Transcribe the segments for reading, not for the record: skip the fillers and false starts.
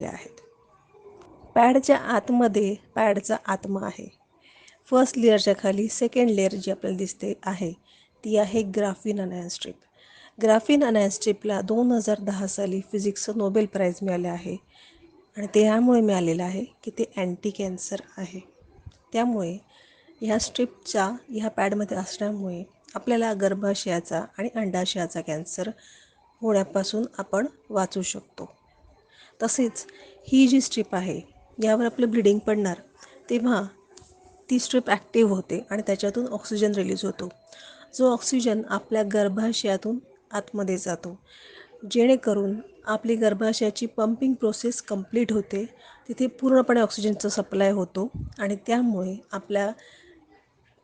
आहेत. पॅडचा आत्मा आहे. फर्स्ट लेअरच्या खाली सेकंड लेअर जी आपल्याला दिसते आहे ती आहे graphene anion strip. Graphene anion स्ट्रिपला 2010 साली फिजिक्सचं नोबेल प्राईज मिळाले आहे आणि ते यामुळे मिळालेलं आहे की ते अँटी कॅन्सर आहे. त्यामुळे ह्या पॅडमध्ये असल्यामुळे आपल्याला गर्भाशयाचा आणि अंडाशयाचा कॅन्सर होण्यापासून आपण वाचू शकतो. तसेच ही जी स्ट्रिप आहे यावर आपलं ब्लिडिंग पडणार तेव्हा ती स्ट्रिप ॲक्टिव्ह होते आणि त्याच्यातून ऑक्सिजन रिलीज होतो, जो ऑक्सिजन आपल्या गर्भाशयातून आतमध्ये जातो, जेणेकरून आपली गर्भाशयाची पंपिंग प्रोसेस कंप्लीट होते. तिथे पूर्णपणे ऑक्सिजनचा सप्लाय होतो आणि त्यामुळे आपल्या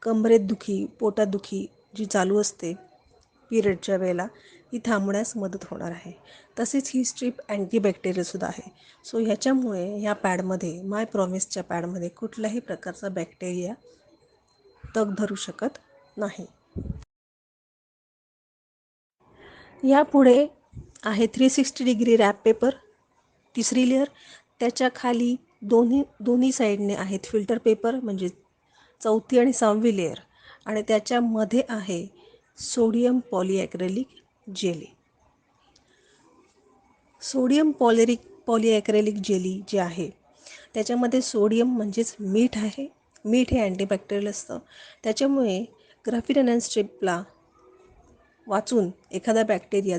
कंबरेत दुखी, पोटात दुखी जी चालू असते पिरियडच्या वेळेला ती थांबण्यास मदत होणार आहे. तसेच ही स्ट्रीप अँटीबॅक्टेरियलसुद्धा आहे. सो ह्याच्यामुळे ह्या पॅडमध्ये माय प्रॉमिसच्या पॅडमध्ये कुठल्याही प्रकारचा बॅक्टेरिया तग धरू शकत नाही. यापुढे आहे 360 डिग्री रॅप पेपर, तिसरी लेअर. त्याच्या खाली दोन्ही साईडने आहेत फिल्टर पेपर म्हणजे चौथी आणि 6वी लेअर आणि त्याच्यामध्ये आहे सोडियम पॉलिॲक्रेलिक जेली. सोडियम पॉलिॲक्रेलिक जेली जे आहे त्याच्यामध्ये सोडियम म्हणजेच मीठ आहे. मीठ हे अँटीबॅक्टेरियल असतं. त्याच्यामुळे ग्राफीन अनायन स्ट्रिपला वाचून एखादा बॅक्टेरिया